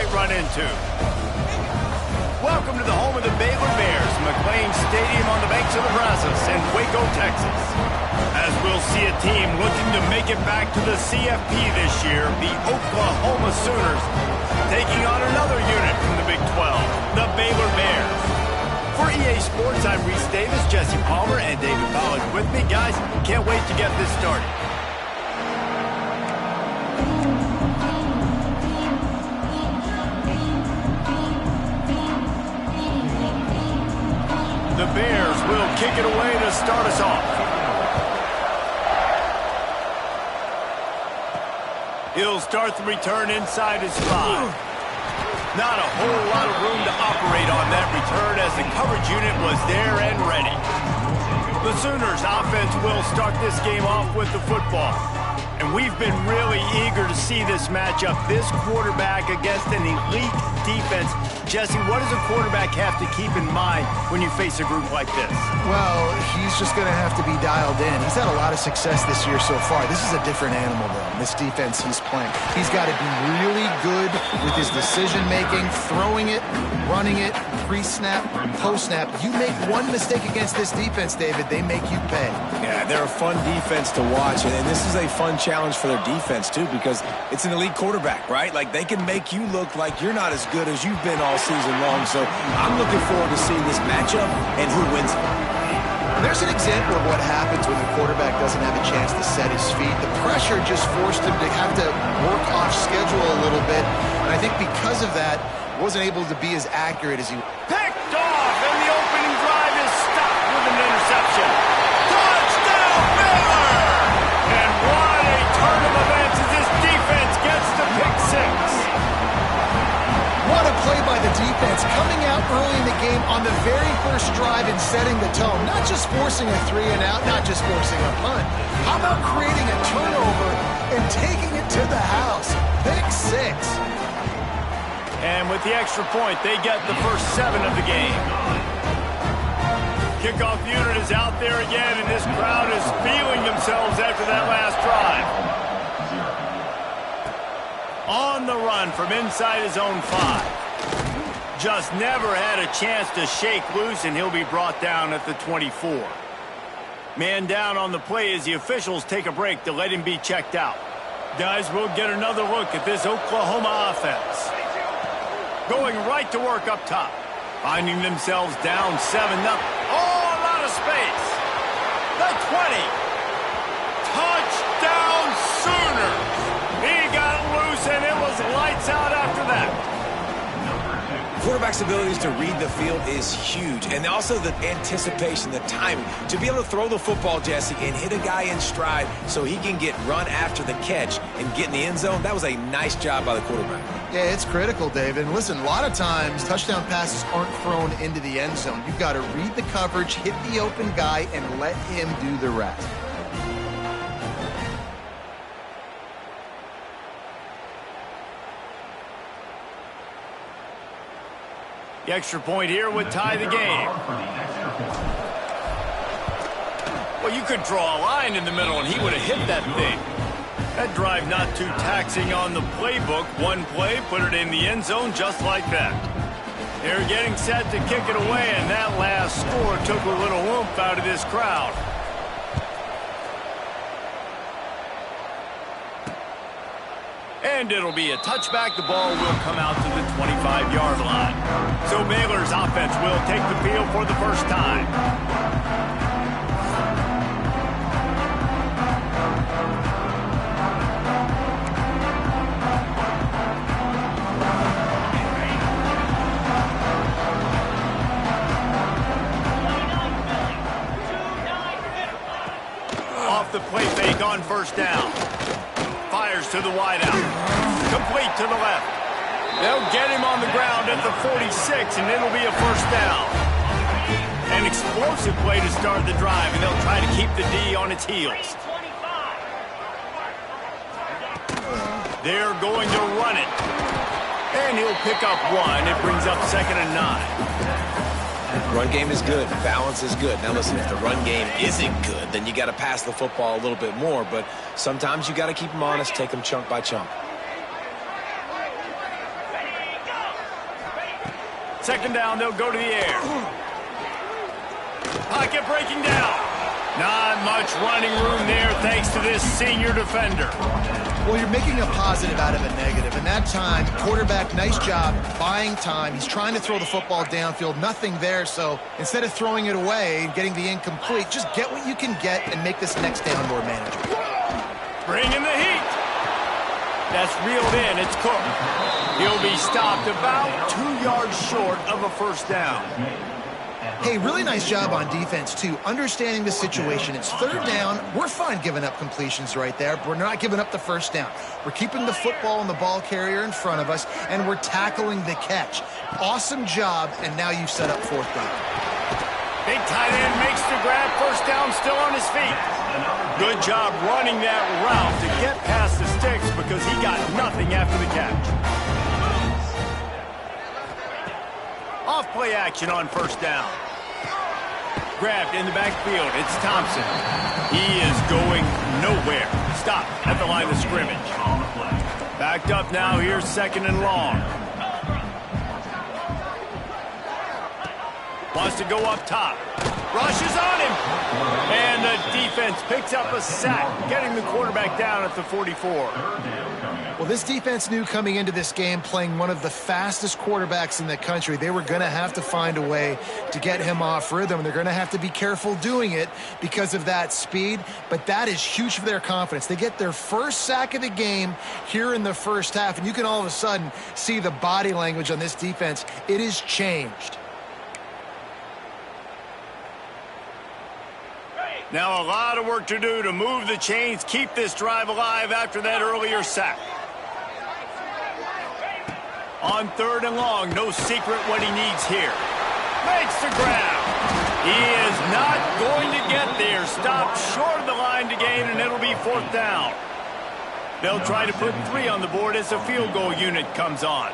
might run into. Welcome to the home of the Baylor Bears, McLean Stadium on the banks of the Brazos in Waco, Texas. As we'll see a team looking to make it back to the CFP this year, the Oklahoma Sooners taking on another unit from the Big 12, the Baylor Bears. For EA Sports, I'm Reese Davis, Jesse Palmer, and David Pollack with me. Guys, can't wait to get this started. The Bears will kick it away to start us off. He'll start the return inside his 5. Not a whole lot of room to operate on that return as the coverage unit was there and ready. The Sooners offense will start this game off with the football. And we've been really eager to see this matchup, this quarterback against an elite defense. Jesse, what does a quarterback have to keep in mind when you face a group like this? Well, he's just going to have to be dialed in. He's had a lot of success this year so far. This is a different animal, though, this defense he's playing. He's got to be really good with his decision-making, throwing it, running it, pre-snap, post-snap. You make one mistake against this defense, David, they make you pay. Yeah, they're a fun defense to watch, and this is a fun challenge for their defense, too, because it's an elite quarterback, right? Like, they can make you look like you're not as good as you've been all season long, so I'm looking forward to seeing this matchup and who wins it. There's an example of what happens when the quarterback doesn't have a chance to set his feet. The pressure just forced him to have to work off schedule a little bit, and I think because of that, wasn't able to be as accurate as he... Picked off, and the opening drive is stopped with an interception. Touchdown, Baylor! And what a turn of events as this defense gets to pick 6. What a play by the defense, coming out early in the game on the very first drive and setting the tone. Not just forcing a 3-and-out, not just forcing a punt. How about creating a turnover and taking it to the house? Pick 6. And with the extra point, they get the first 7 of the game. Kickoff unit is out there again, and this crowd is feeling themselves after that last drive. On the run from inside his own 5. Just never had a chance to shake loose, and he'll be brought down at the 24. Man down on the play as the officials take a break to let him be checked out. Guys, we'll get another look at this Oklahoma offense. Going right to work up top. Finding themselves down 7-0. Oh, a lot of space. The 20. Touchdown Sooners. He got loose, and it was lights out after that. Quarterback's abilities to read the field is huge, and also the anticipation, the timing. To be able to throw the football, Jesse, and hit a guy in stride so he can get run after the catch and get in the end zone, that was a nice job by the quarterback. Yeah, it's critical, David. And listen, a lot of times touchdown passes aren't thrown into the end zone. You've got to read the coverage, hit the open guy, and let him do the rest. The extra point here would tie the game. Well, you could draw a line in the middle, and he would have hit that thing. That drive not too taxing on the playbook. One play, put it in the end zone just like that. They're getting set to kick it away, and that last score took a little oomph out of this crowd. And it'll be a touchback. The ball will come out to the 25-yard line. So Baylor's offense will take the field for the first time. Off the play fake on first down. Fires to the wideout. Complete to the left. They'll get him on the ground at the 46, and it'll be a first down. An explosive play to start the drive, and they'll try to keep the D on its heels. They're going to run it. And he'll pick up 1. It brings up 2nd and 9. Run game is good. Balance is good. Now, listen, if the run game isn't good, then you got to pass the football a little bit more. But sometimes you got to keep them honest, take them chunk by chunk. second down, they'll go to the air. Pocket breaking down. Not much running room there thanks to this senior defender. Well, you're making a positive out of a negative. In that time, quarterback, nice job buying time. He's trying to throw the football downfield. Nothing there, so instead of throwing it away and getting the incomplete, just get what you can get and make this next down more manageable. Bring in the heat. That's reeled in. It's Cook. He'll be stopped about 2 yards short of a first down. Hey, really nice job on defense, too. Understanding the situation. It's third down. We're fine giving up completions right there, but we're not giving up the first down. We're keeping the football and the ball carrier in front of us, and we're tackling the catch. Awesome job, and now you've set up fourth down. Big tight end makes the grab. First down, still on his feet. Good job running that route to get past the sticks because he got nothing after the catch. Off play action on first down. Grabbed in the backfield. It's Thompson. He is going nowhere. Stop at the line of scrimmage. Backed up now. Here's second and long. Wants to go up top. Rushes on him. And the defense picks up a sack, getting the quarterback down at the 44. Well, this defense knew coming into this game, playing one of the fastest quarterbacks in the country, they were going to have to find a way to get him off rhythm. They're going to have to be careful doing it because of that speed, but that is huge for their confidence. They get their first sack of the game here in the first half, and you can all of a sudden see the body language on this defense. It is changed. Now a lot of work to do to move the chains, keep this drive alive after that earlier sack. On third and long, no secret what he needs here. Makes the grab. He is not going to get there. Stopped short of the line to gain, and it'll be fourth down. They'll try to put 3 on the board as the field goal unit comes on.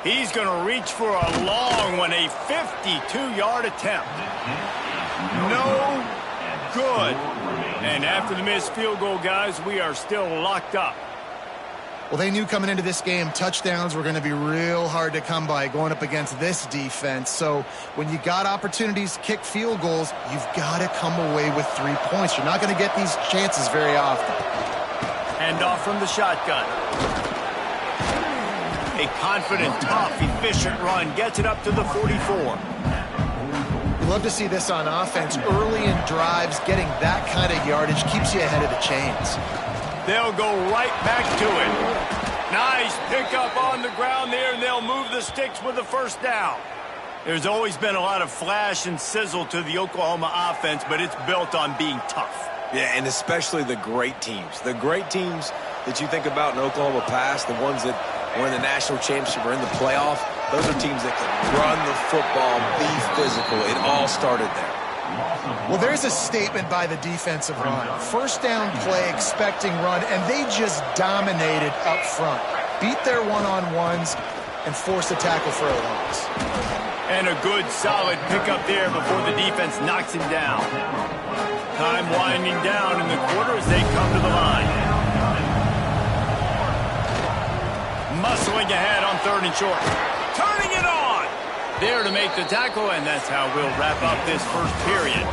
He's going to reach for a long one, a 52-yard attempt. No good. And after the missed field goal, guys, we are still locked up. Well, they knew coming into this game, touchdowns were going to be real hard to come by going up against this defense. So when you got opportunities to kick field goals, you've got to come away with 3 points. You're not going to get these chances very often. Hand off from the shotgun. A confident, tough, efficient run gets it up to the 44. You love to see this on offense. Early in drives, getting that kind of yardage keeps you ahead of the chains. They'll go right back to it. Nice pickup on the ground there, and they'll move the sticks with the first down. There's always been a lot of flash and sizzle to the Oklahoma offense, but it's built on being tough. Yeah, and especially the great teams. The great teams that you think about in Oklahoma past, the ones that were in the national championship or in the playoff, those are teams that can run the football, be physical. It all started there. Well, there's a statement by the defensive line. First down play, expecting run, and they just dominated up front. Beat their one-on-ones and forced a tackle for a loss. And a good, solid pickup there before the defense knocks him down. Time winding down in the quarter as they come to the line. Muscling ahead on third and short. Turning it on. There to make the tackle, and that's how we'll wrap up this first period.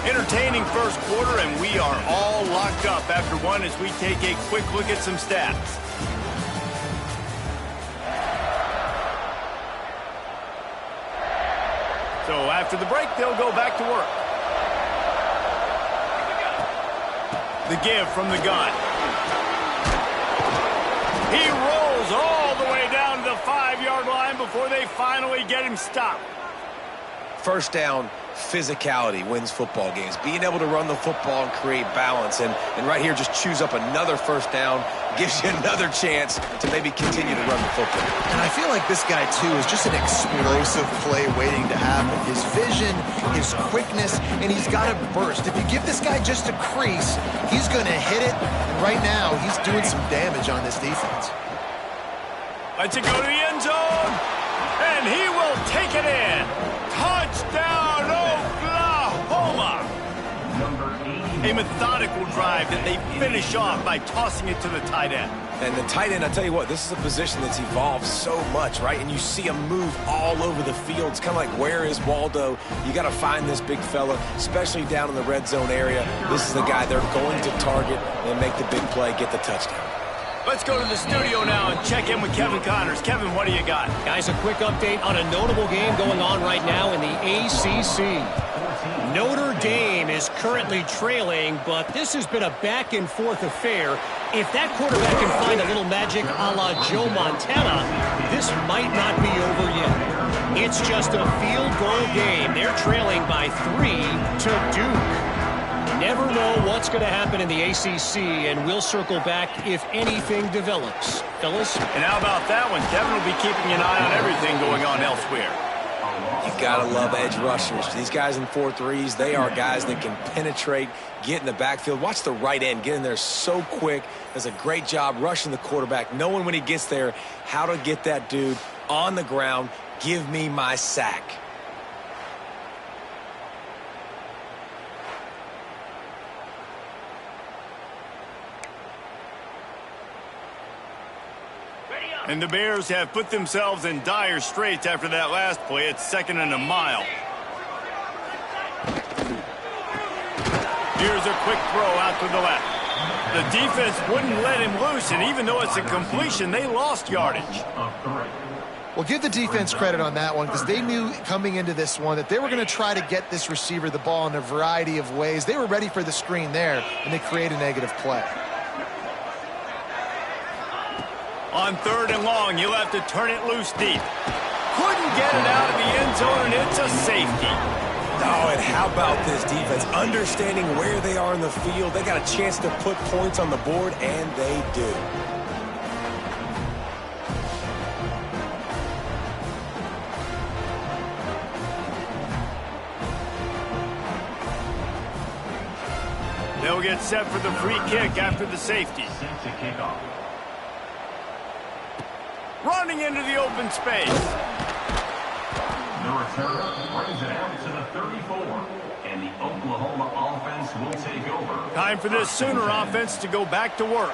Entertaining first quarter, and we are all locked up after one as we take a quick look at some stats. So after the break, they'll go back to work. The give from the gun. He rolls all the way down to the 5-yard line before they finally get him stopped. First down, physicality wins football games. Being able to run the football and create balance. And right here, just choose up another first down. Gives you another chance to maybe continue to run the football. And I feel like this guy, too, is just an explosive play waiting to happen. His vision, his quickness, and he's got to burst. If you give this guy just a crease, he's going to hit it. And right now, he's doing some damage on this defense. Lets it go to the end zone. And he will take it in. Touchdown, Oklahoma. A methodical drive that they finish off by tossing it to the tight end. And the tight end, I tell you what, this is a position that's evolved so much, right? And you see him move all over the field. It's kind of like, where is Waldo? You got to find this big fella, especially down in the red zone area. This is the guy they're going to target and make the big play, get the touchdown. Let's go to the studio now and check in with Kevin Connors. Kevin, what do you got? Guys, a quick update on a notable game going on right now in the ACC. Notre Dame is currently trailing, but this has been a back-and-forth affair. If that quarterback can find a little magic a la Joe Montana, this might not be over yet. It's just a field goal game. They're trailing by 3 to Duke. Never know what's going to happen in the ACC, and we'll circle back if anything develops. Fellas? And how about that one? Kevin will be keeping an eye on everything going on elsewhere. You got to love edge rushers. These guys in 4-3s, they are guys that can penetrate, get in the backfield. Watch the right end get in there so quick. Does a great job rushing the quarterback, knowing when he gets there how to get that dude on the ground. Give me my sack. And the Bears have put themselves in dire straits after that last play. It's 2nd and a mile. Here's a quick throw out to the left. The defense wouldn't let him loose, and even though it's a completion, they lost yardage. Well, give the defense credit on that one because they knew coming into this one that they were going to try to get this receiver the ball in a variety of ways. They were ready for the screen there, and they create a negative play. On 3rd and long, you'll have to turn it loose deep. Couldn't get it out of the end zone, and it's a safety. Oh, and how about this defense? Understanding where they are in the field. They got a chance to put points on the board, and they do. They'll get set for the free kick after the safety. Running into the open space. The return brings it out to the 34, and the Oklahoma offense will take over. Time for this Sooner offense to go back to work.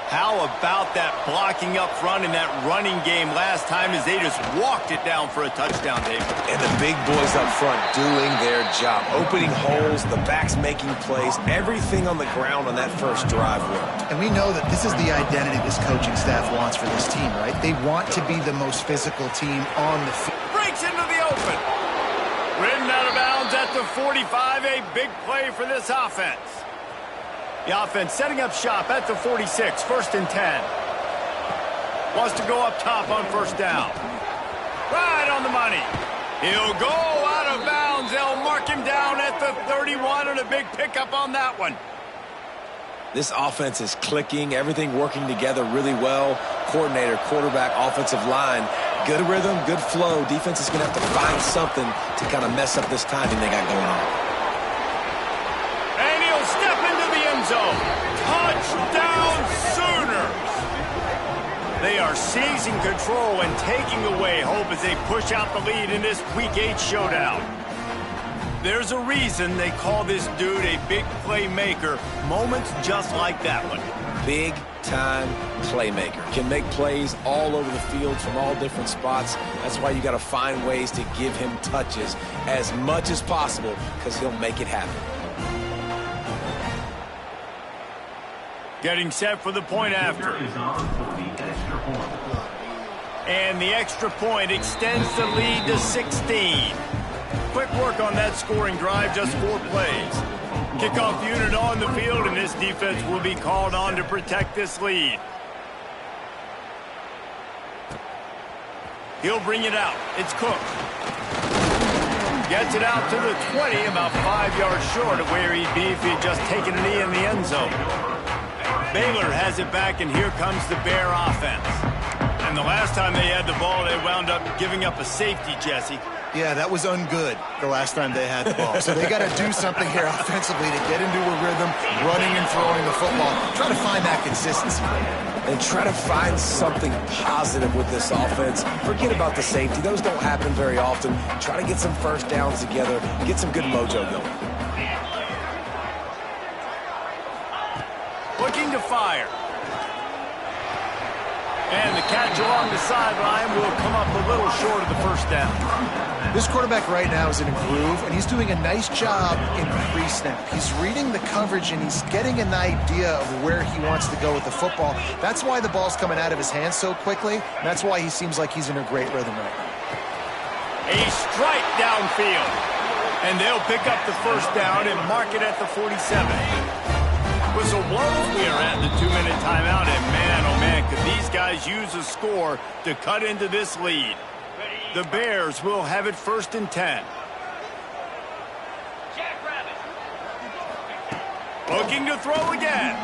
How about that blocking up front in that running game last time as they just walked it down for a touchdown, David? And the big boys up front doing their job. Opening holes, the backs making plays, everything on the ground on that first drive worked. And we know that this is the identity this coaching staff wants for this team, right? They want to be the most physical team on the field. Breaks into the open. Ridden out of bounds at the 45, a big play for this offense. The offense setting up shop at the 46, 1st and 10. Wants to go up top on 1st down. Right on the money. He'll go out of bounds. They'll mark him down at the 31, and a big pickup on that one. This offense is clicking, everything working together really well. Coordinator, quarterback, offensive line, good rhythm, good flow. Defense is going to have to find something to kind of mess up this timing they got going on. And he'll step into the end zone. Touchdown Sooners! They are seizing control and taking away hope as they push out the lead in this Week 8 showdown. There's a reason they call this dude a big playmaker. Moments just like that one. Big-time playmaker. Can make plays all over the field from all different spots. That's why you got to find ways to give him touches as much as possible because he'll make it happen. Getting set for the point after. And the extra point extends the lead to 16. Quick work on that scoring drive, just 4 plays. Kickoff unit on the field, and this defense will be called on to protect this lead. He'll bring it out. It's Cook. Gets it out to the 20, about 5 yards short of where he'd be if he'd just taken a knee in the end zone. Baylor has it back, and here comes the Bear offense. And the last time they had the ball, they wound up giving up a safety, Jesse. Yeah, that was ungood the last time they had the ball. So they got to do something here offensively to get into a rhythm, running and throwing the football. Try to find that consistency. And try to find something positive with this offense. Forget about the safety. Those don't happen very often. Try to get some first downs together, get some good mojo going. And the catch along the sideline will come up a little short of the first down. This quarterback right now is in a groove, and he's doing a nice job in pre-snap. He's reading the coverage, and he's getting an idea of where he wants to go with the football. That's why the ball's coming out of his hands so quickly. And that's why he seems like he's in a great rhythm right now. A strike downfield. And they'll pick up the first down and mark it at the 47. Whistle blows. We are at the 2-minute timeout, and man, oh man, could these guys use a score to cut into this lead. The Bears will have it 1st and 10. Looking to throw again.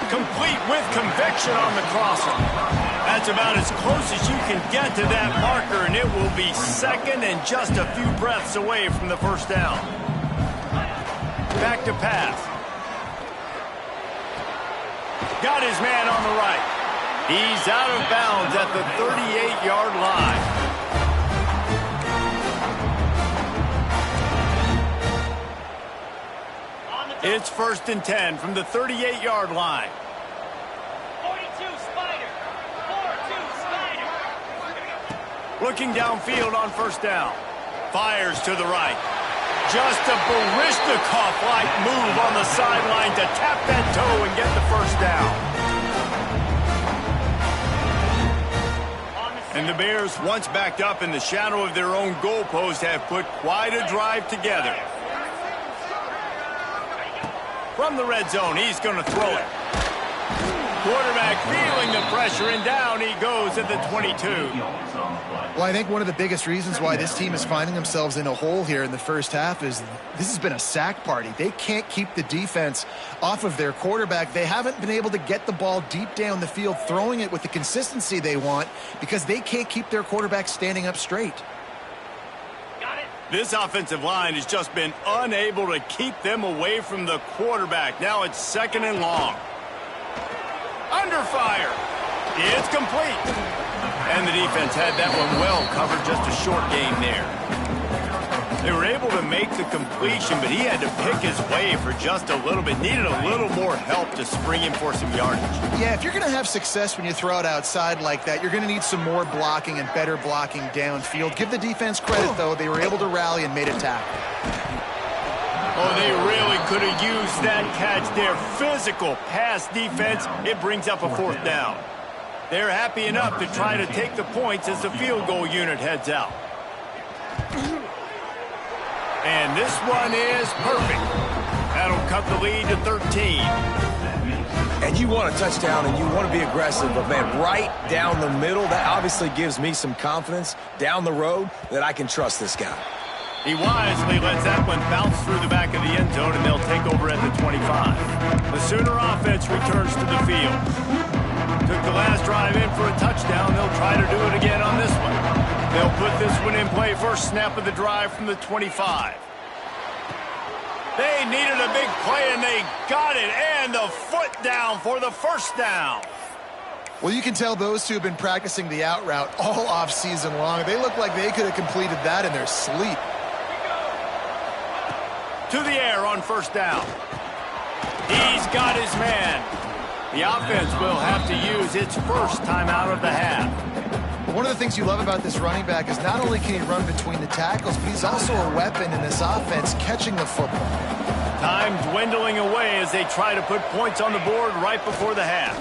Complete with conviction on the crosser. That's about as close as you can get to that marker, and it will be 2nd and just a few breaths away from the first down. Back to pass. Got his man on the right. He's out of bounds at the 38-yard line. It's 1st and 10 from the 38-yard line. 42 Spider. 4-2 Spider. Looking downfield on first down. Fires to the right. Just a Baryshnikov-like move on the sideline to tap that toe and get the first down. And the Bears, once backed up in the shadow of their own goalpost, have put quite a drive together. From the red zone, he's going to throw it. Quarterback feeling the pressure, and down he goes at the 22. Well, I think one of the biggest reasons why this team is finding themselves in a hole here in the first half is this has been a sack party. They can't keep the defense off of their quarterback. They haven't been able to get the ball deep down the field, throwing it with the consistency they want, because they can't keep their quarterback standing up straight. This offensive line has just been unable to keep them away from the quarterback. Now it's 2nd and long. Under fire. It's complete. And the defense had that one well covered, just a short gain there. They were able to make the completion, but he had to pick his way for just a little bit. Needed a little more help to spring him for some yardage. Yeah, if you're going to have success when you throw it outside like that, you're going to need some more blocking and better blocking downfield. Give the defense credit, though. They were able to rally and made a tackle. Oh, they really could have used that catch. Their physical pass defense, it brings up a 4th down. They're happy enough to try to take the points as the field goal unit heads out. And this one is perfect. That'll cut the lead to 13. And you want a touchdown and you want to be aggressive, but man, right down the middle, that obviously gives me some confidence down the road that I can trust this guy. He wisely lets that one bounce through the back of the end zone, and they'll take over at the 25. The Sooner offense returns to the field. Took the last drive in for a touchdown. They'll try to do it again on this one. They'll put this one in play. First snap of the drive from the 25. They needed a big play, and they got it. And the foot down for the first down. Well, you can tell those two have been practicing the out route all off season long. They look like they could have completed that in their sleep. To the air on first down. He's got his man. The offense will have to use its first timeout of the half. One of the things you love about this running back is not only can he run between the tackles, but he's also a weapon in this offense catching the football. Time dwindling away as they try to put points on the board right before the half.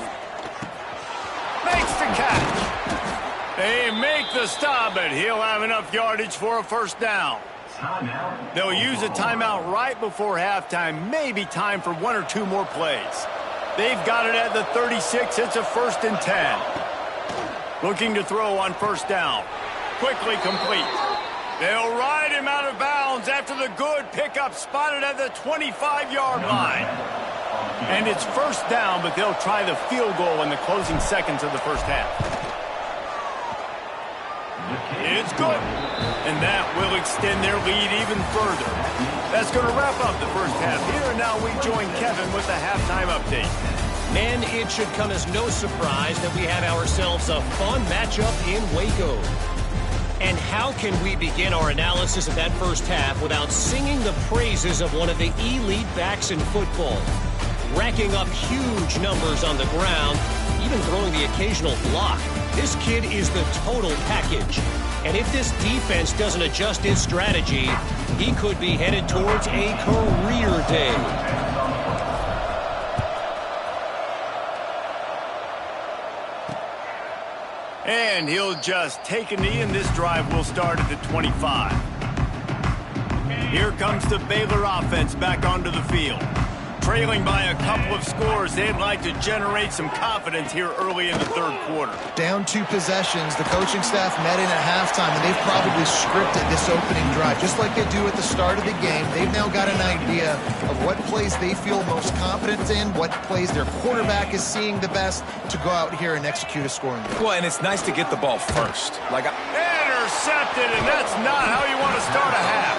Makes the catch. They make the stop, but he'll have enough yardage for a first down. They'll use a timeout right before halftime. Maybe time for 1 or 2 more plays. They've got it at the 36. It's a 1st and 10. Looking to throw on first down. Quickly complete. They'll ride him out of bounds after the good pickup, spotted at the 25-yard line. And it's first down, but they'll try the field goal in the closing seconds of the first half. It's good. And that will extend their lead even further. That's going to wrap up the first half. Here and now we join Kevin with the halftime update. And it should come as no surprise that we have ourselves a fun matchup in Waco. And how can we begin our analysis of that first half without singing the praises of one of the elite backs in football? Racking up huge numbers on the ground, even throwing the occasional block. This kid is the total package. And if this defense doesn't adjust its strategy, he could be headed towards a career day. And he'll just take a knee, and this drive will start at the 25. Here comes the Baylor offense back onto the field. Trailing by a couple of scores, they'd like to generate some confidence here early in the third quarter. Down 2 possessions, the coaching staff met in at halftime, and they've probably scripted this opening drive. Just like they do at the start of the game, they've now got an idea of what plays they feel most confident in, what plays their quarterback is seeing the best to go out here and execute a scoring drive. Well, and it's nice to get the ball first. Intercepted, and that's not how you want to start a half.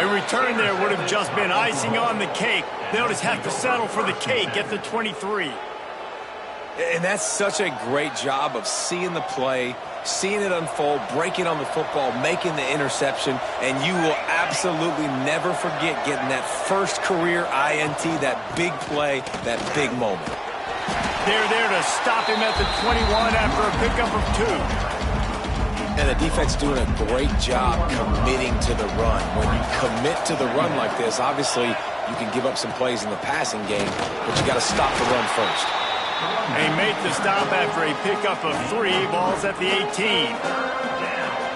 A return there would have just been icing on the cake. They'll just have to settle for the cake at the 23. And that's such a great job of seeing the play, seeing it unfold, breaking on the football, making the interception, and you will absolutely never forget getting that first career INT, that big play, that big moment. They're there to stop him at the 21 after a pickup of 2. And the defense doing a great job committing to the run. When you commit to the run like this, obviously you can give up some plays in the passing game, but you got to stop the run first. They make the stop after a pickup of 3, balls at the 18.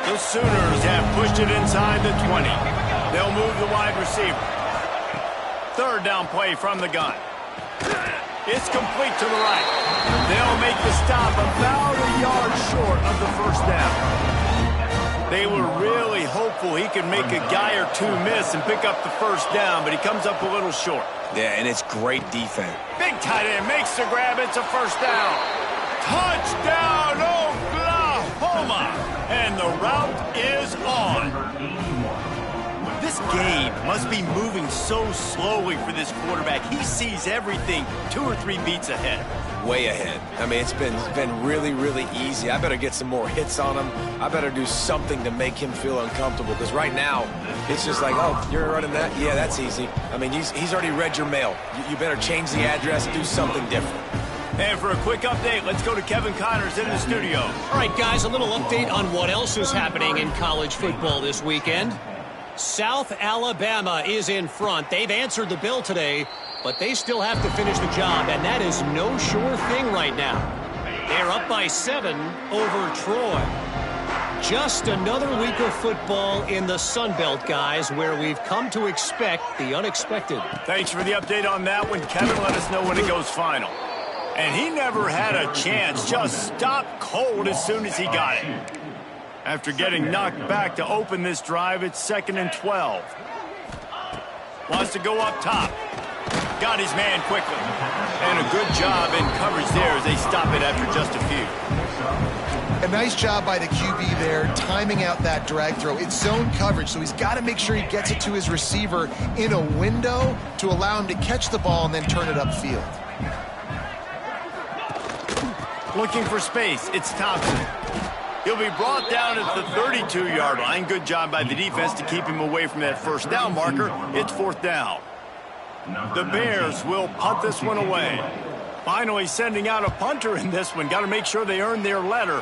The Sooners have pushed it inside the 20. They'll move the wide receiver. Third down play from the gun. It's complete to the right. They'll make the stop about a yard short of the first down. They were really hopeful he could make a guy or 2 miss and pick up the first down, but he comes up a little short. Yeah, and it's great defense. Big tight end makes the grab. It's a first down. Touchdown, Oklahoma! And the route is on. This game must be moving so slowly for this quarterback. He sees everything 2 or 3 beats ahead. Way ahead. I mean, it's been really, really easy. I better get some more hits on him. I better do something to make him feel uncomfortable, because right now it's just like, oh, you're running that? Yeah, that's easy. I mean, he's already read your mail. You better change the address, do something different. And for a quick update, let's go to Kevin Connors in the studio. All right, guys, a little update on what else is happening in college football this weekend. South Alabama is in front. They've answered the bell today, but they still have to finish the job, and that is no sure thing right now. They're up by 7 over Troy. Just another week of football in the Sun Belt, guys, where we've come to expect the unexpected. Thanks for the update on that one, Kevin. Let us know when it goes final. And he never had a chance. Just stopped cold as soon as he got it. After getting knocked back to open this drive, it's 2nd and 12. Wants to go up top. Got his man quickly. And a good job in coverage there as they stop it after just a few. A nice job by the QB there, timing out that drag throw. It's zone coverage, so he's got to make sure he gets it to his receiver in a window to allow him to catch the ball and then turn it upfield. Looking for space, it's Thompson. He'll be brought down at the 32-yard line. Good job by the defense to keep him away from that first down marker. It's 4th down. The Bears will punt this one away. Finally sending out a punter in this one. Got to make sure they earn their letter.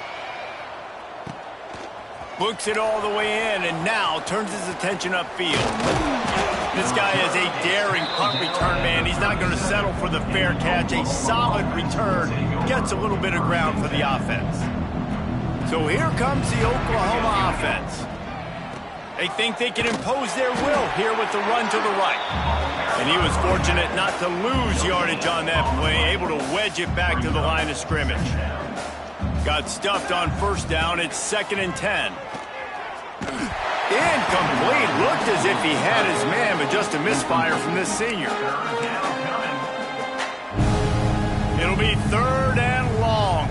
Books it all the way in and now turns his attention upfield. This guy is a daring punt return man. He's not going to settle for the fair catch. A solid return. Gets a little bit of ground for the offense. So here comes the Oklahoma offense. They think they can impose their will here with the run to the right. And he was fortunate not to lose yardage on that play, able to wedge it back to the line of scrimmage. Got stuffed on first down. It's 2nd and 10. Incomplete. Looked as if he had his man, but just a misfire from this senior. It'll be 3rd and long.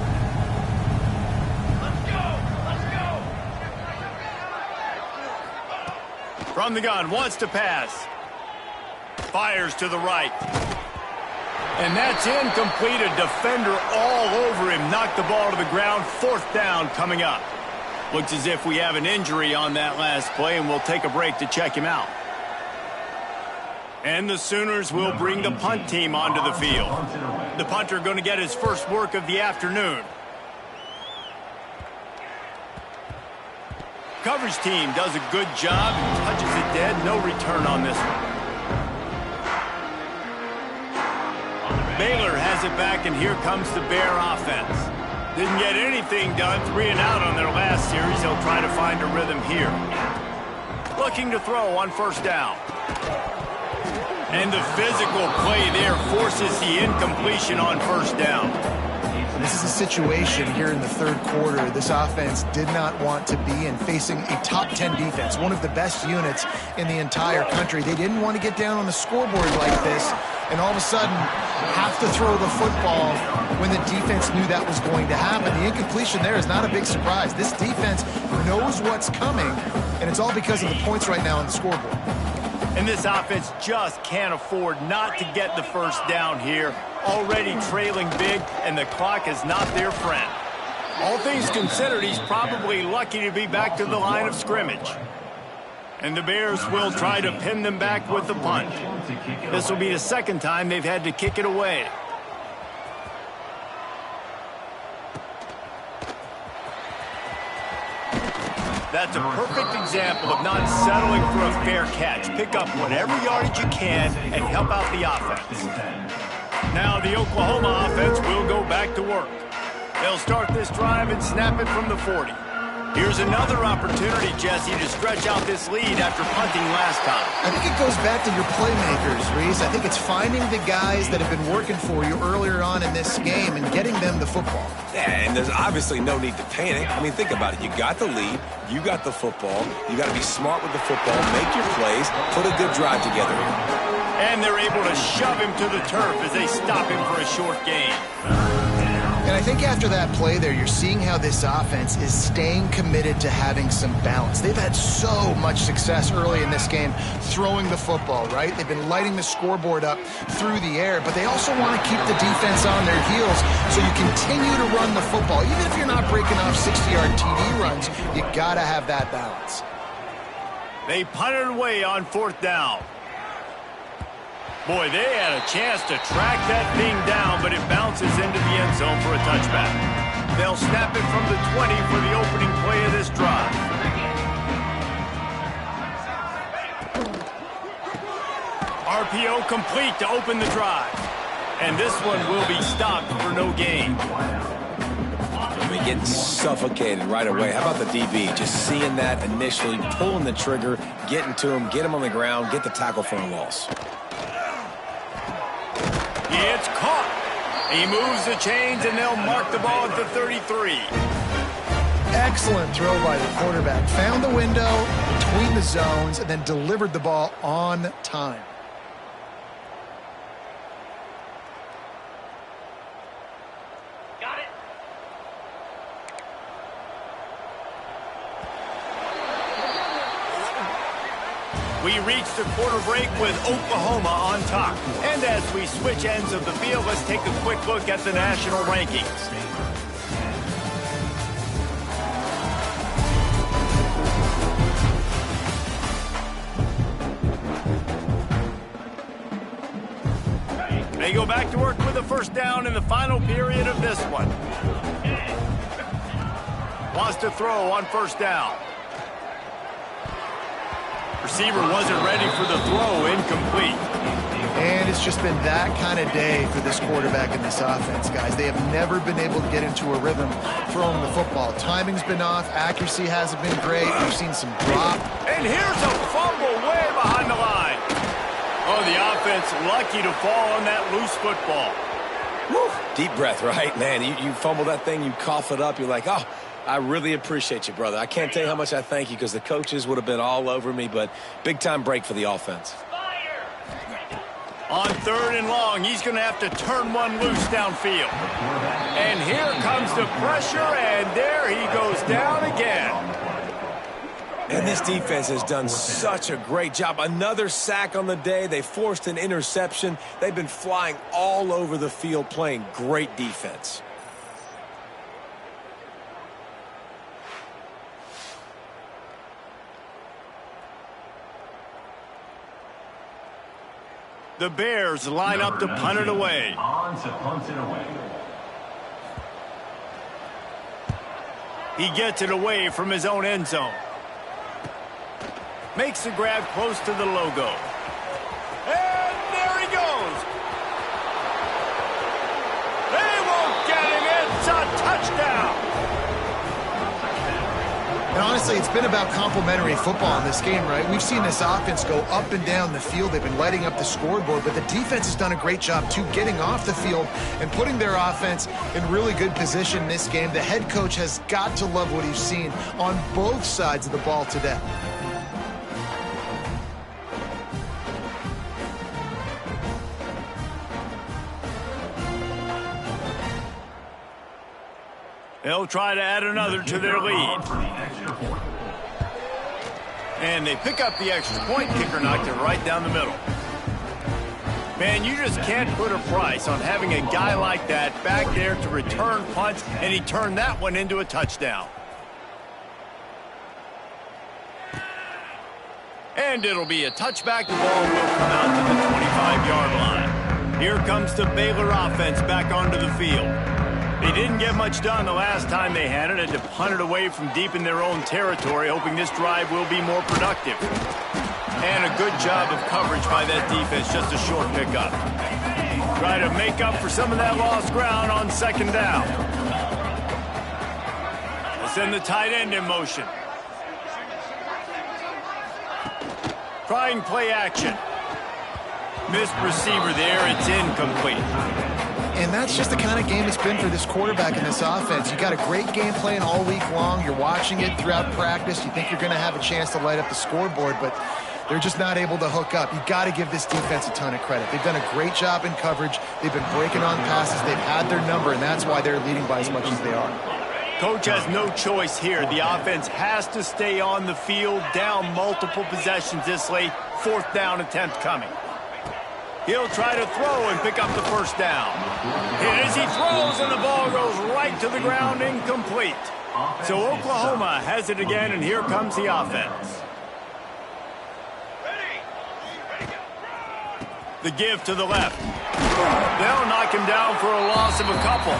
From the gun, wants to pass. Fires to the right. And that's incomplete. A defender all over him. Knocked the ball to the ground. 4th down coming up. Looks as if we have an injury on that last play, and we'll take a break to check him out. And the Sooners will bring the punt team onto the field. The punter going to get his first work of the afternoon. Coverage team does a good job and touches it dead. No return on this one. Baylor has it back, and here comes the Bear offense. Didn't get anything done, 3 and out on their last series. They'll try to find a rhythm here. Looking to throw on first down. And the physical play there forces the incompletion on first down. This is a situation here in the third quarter this offense did not want to be in, facing a top 10 defense, one of the best units in the entire country. They didn't want to get down on the scoreboard like this and all of a sudden have to throw the football when the defense knew that was going to happen. The incompletion there is not a big surprise. This defense knows what's coming, and it's all because of the points right now on the scoreboard. And this offense just can't afford not to get the first down here. Already trailing big, and the clock is not their friend. All things considered, he's probably lucky to be back to the line of scrimmage. And the Bears will try to pin them back with the punt. This will be the second time they've had to kick it away. That's a perfect example of not settling for a fair catch. Pick up whatever yardage you can and help out the offense. Now the Oklahoma offense will go back to work. They'll start this drive and snap it from the 40. Here's another opportunity, Jesse, to stretch out this lead after punting last time. I think it goes back to your playmakers, Reese. I think it's finding the guys that have been working for you earlier on in this game and getting them the football. Yeah, and there's obviously no need to panic. I mean, think about it. You got the lead. You got the football. You got to be smart with the football. Make your plays. Put a good drive together here. And they're able to shove him to the turf as they stop him for a short gain. And I think after that play there, you're seeing how this offense is staying committed to having some balance. They've had so much success early in this game throwing the football, right? They've been lighting the scoreboard up through the air, but they also want to keep the defense on their heels so you continue to run the football. Even if you're not breaking off 60-yard TD runs, you got to have that balance. They punted away on fourth down. Boy, they had a chance to track that thing down, but it bounces into the end zone for a touchback. They'll snap it from the 20 for the opening play of this drive. RPO complete to open the drive. And this one will be stopped for no gain. I mean, getting suffocated right away. How about the DB? Just seeing that initially, pulling the trigger, getting to him, get him on the ground, get the tackle for a loss. It's caught. He moves the chains, and they'll mark the ball at the 33. Excellent throw by the quarterback. Found the window between the zones and then delivered the ball on time. Got it. We reach the quarter break with Oklahoma on top. And as we switch ends of the field, let's take a quick look at the national rankings. They go back to work with a first down in the final period of this one. Wants to throw on first down. Receiver wasn't ready for the throw, incomplete. And it's just been that kind of day for this quarterback and this offense, guys. They have never been able to get into a rhythm throwing the football. Timing's been off. Accuracy hasn't been great. We've seen some drop. And here's a fumble way behind the line. Oh, the offense lucky to fall on that loose football. Woo. Deep breath, right? Man, you fumble that thing, you cough it up, you're like, oh, I really appreciate you, brother. I can't tell you how much I thank you because the coaches would have been all over me, but big-time break for the offense. On third and long, he's going to have to turn one loose downfield. And here comes the pressure, and there he goes down again. And this defense has done such a great job. Another sack on the day. They forced an interception. They've been flying all over the field playing great defense. The Bears line up to punt it away. On to punt it away. He gets it away from his own end zone. Makes the grab close to the logo. And there he goes. They won't get him. It's a touchdown. And honestly, it's been about complementary football in this game, right? We've seen this offense go up and down the field. They've been lighting up the scoreboard, but the defense has done a great job, too, getting off the field and putting their offense in really good position in this game. The head coach has got to love what he's seen on both sides of the ball today. They'll try to add another to their lead. And they pick up the extra point. Kicker knocked it right down the middle. Man, you just can't put a price on having a guy like that back there to return punts, and he turned that one into a touchdown. And it'll be a touchback. The ball will come out to the 25-yard line. Here comes the Baylor offense back onto the field. They didn't get much done the last time they had to punt it away from deep in their own territory, hoping this drive will be more productive. And a good job of coverage by that defense, just a short pickup. Try to make up for some of that lost ground on second down. They'll send the tight end in motion. Trying play action. Missed receiver there, it's incomplete. And that's just the kind of game it's been for this quarterback in this offense. You got a great game plan all week long. You're watching it throughout practice. You think you're going to have a chance to light up the scoreboard, but they're just not able to hook up. You got to give this defense a ton of credit. They've done a great job in coverage. They've been breaking on passes. They've had their number, and that's why they're leading by as much as they are. Coach has no choice here. The offense has to stay on the field, down multiple possessions this late. Fourth down attempt coming. He'll try to throw and pick up the first down. And as he throws, and the ball goes right to the ground, incomplete. So Oklahoma has it again, and here comes the offense. The give to the left. They'll knock him down for a loss of a couple.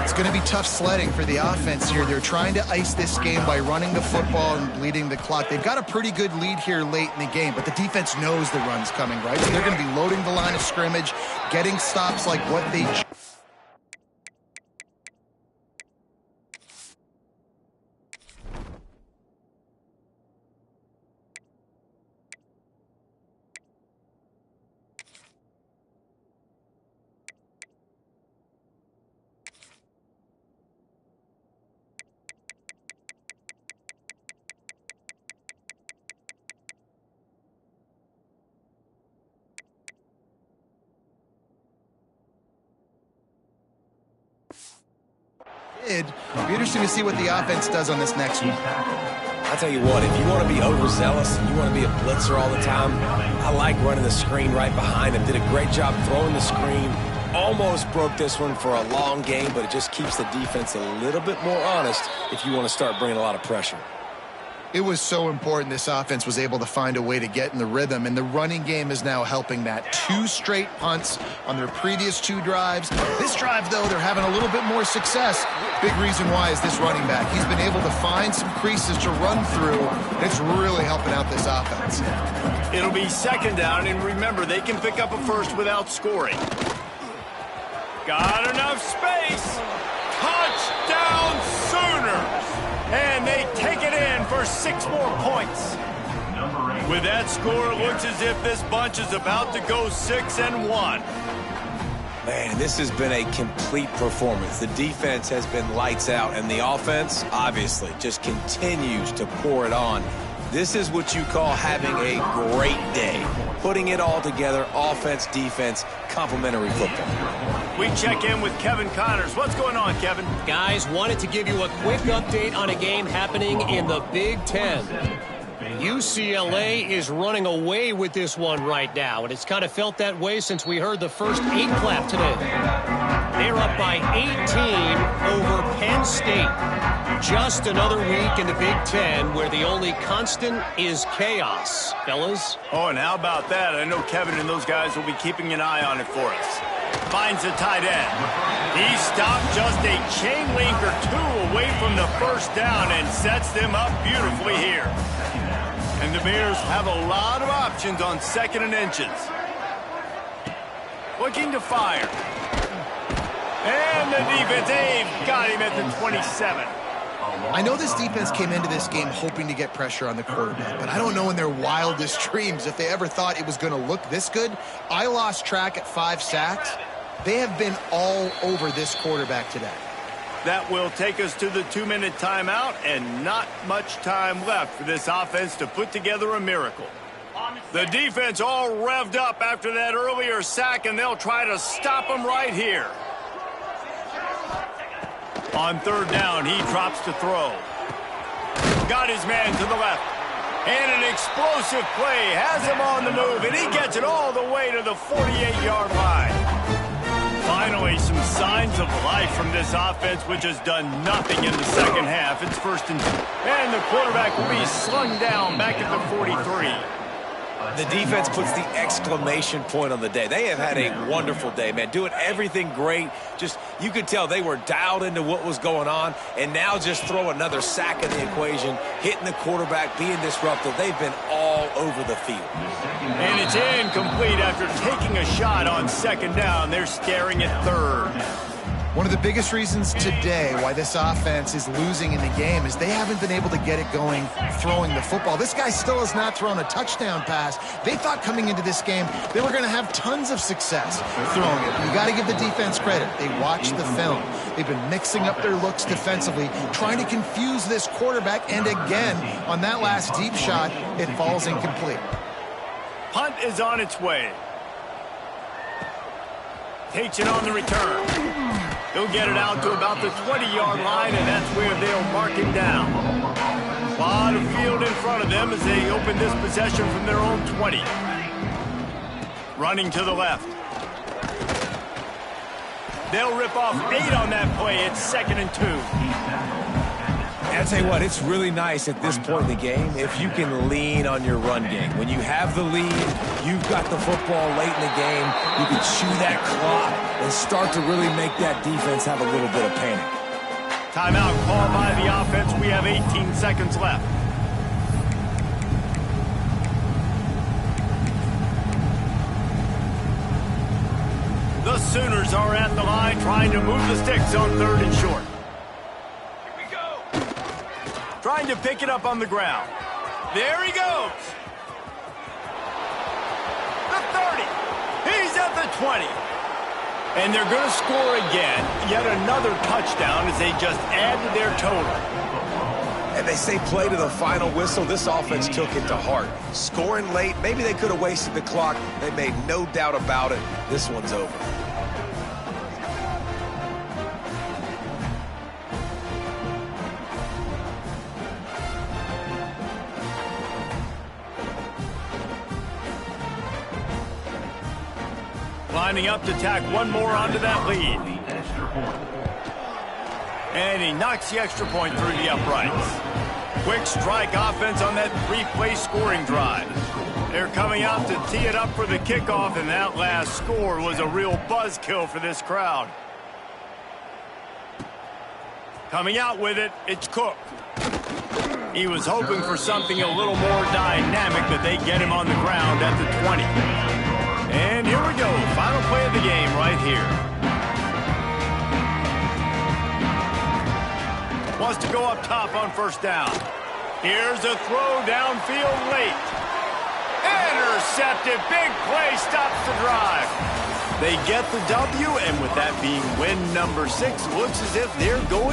It's going to be tough sledding for the offense here. They're trying to ice this game by running the football and bleeding the clock. They've got a pretty good lead here late in the game, but the defense knows the run's coming, right? So they're going to be loading the line of scrimmage, getting stops like what they... It'll be interesting to see what the offense does on this next one. I'll tell you what, if you want to be overzealous, you want to be a blitzer all the time, I like running the screen right behind him. Did a great job throwing the screen. Almost broke this one for a long game, but it just keeps the defense a little bit more honest if you want to start bringing a lot of pressure. It was so important this offense was able to find a way to get in the rhythm, and the running game is now helping that. 2 straight punts on their previous 2 drives. This drive, though, they're having a little bit more success. Big reason why is this running back. He's been able to find some creases to run through. It's really helping out this offense. It'll be second down, and remember, they can pick up a first without scoring. Got enough space. Touchdown Sooners! And they take it in for 6 more points. With that score, it looks as if this bunch is about to go 6-1. Man, this has been a complete performance. The defense has been lights out, and the offense, obviously, just continues to pour it on. This is what you call having a great day. Putting it all together, offense, defense, complementary football. We check in with Kevin Connors. What's going on, Kevin? Guys, wanted to give you a quick update on a game happening in the Big Ten. UCLA is running away with this one right now, and it's kind of felt that way since we heard the first 8 clap today. They're up by 18 over Penn State. Just another week in the Big Ten where the only constant is chaos, fellas. Oh, and how about that? I know Kevin and those guys will be keeping an eye on it for us. Finds a tight end. He stopped just a chain link or two away from the first down and sets them up beautifully here. And the Bears have a lot of options on 2nd and inches. Looking to fire. And the defense, they've got him at the 27. I know this defense came into this game hoping to get pressure on the quarterback, but I don't know in their wildest dreams if they ever thought it was going to look this good. I lost track at 5 sacks. They have been all over this quarterback today. That will take us to the 2-minute timeout, and not much time left for this offense to put together a miracle. The defense all revved up after that earlier sack, and they'll try to stop them right here. On 3rd down, he drops to throw. Got his man to the left. And an explosive play has him on the move, and he gets it all the way to the 48-yard line. Finally, some signs of life from this offense, which has done nothing in the second half. It's 1st and 2. And the quarterback will be slung down back at the 43. The defense puts the exclamation point on the day. They have had a wonderful day, man. Doing everything great. Just, you could tell they were dialed into what was going on. And now just throw another sack in the equation, hitting the quarterback, being disruptive. They've been all over the field. And it's incomplete after taking a shot on 2nd down. They're staring at 3rd. One of the biggest reasons today why this offense is losing in the game is they haven't been able to get it going throwing the football. This guy still has not thrown a touchdown pass. They thought coming into this game they were going to have tons of success throwing it. You got to give the defense credit. They watched the film. They've been mixing up their looks defensively, trying to confuse this quarterback, and again, on that last deep shot, it falls incomplete. Punt is on its way. Takes it on the return. He'll get it out to about the 20-yard line, and that's where they'll mark him down. A lot of field in front of them as they open this possession from their own 20. Running to the left. They'll rip off 8 on that play. It's 2nd and 2. And I'll tell you what, it's really nice at this point in the game if you can lean on your run game. When you have the lead, you've got the football late in the game, you can chew that clock and start to really make that defense have a little bit of panic. Timeout called by the offense. We have 18 seconds left. The Sooners are at the line trying to move the sticks on 3rd and short. Trying to pick it up on the ground. There he goes. The 30. He's at the 20. And they're going to score again. Yet another touchdown as they just add to their total. And they say play to the final whistle. This offense took it to heart. Scoring late, maybe they could have wasted the clock. They made no doubt about it. This one's over. Lining up to tack one more onto that lead. And he knocks the extra point through the uprights. Quick strike offense on that 3-play scoring drive. They're coming out to tee it up for the kickoff, and that last score was a real buzzkill for this crowd. Coming out with it, it's Cook. He was hoping for something a little more dynamic, but they get him on the ground at the 20. And here we go, final play of the game right here. Wants to go up top on 1st down. Here's a throw downfield late. Intercepted, big play, stops the drive. They get the W, and with that being win number 6, looks as if they're going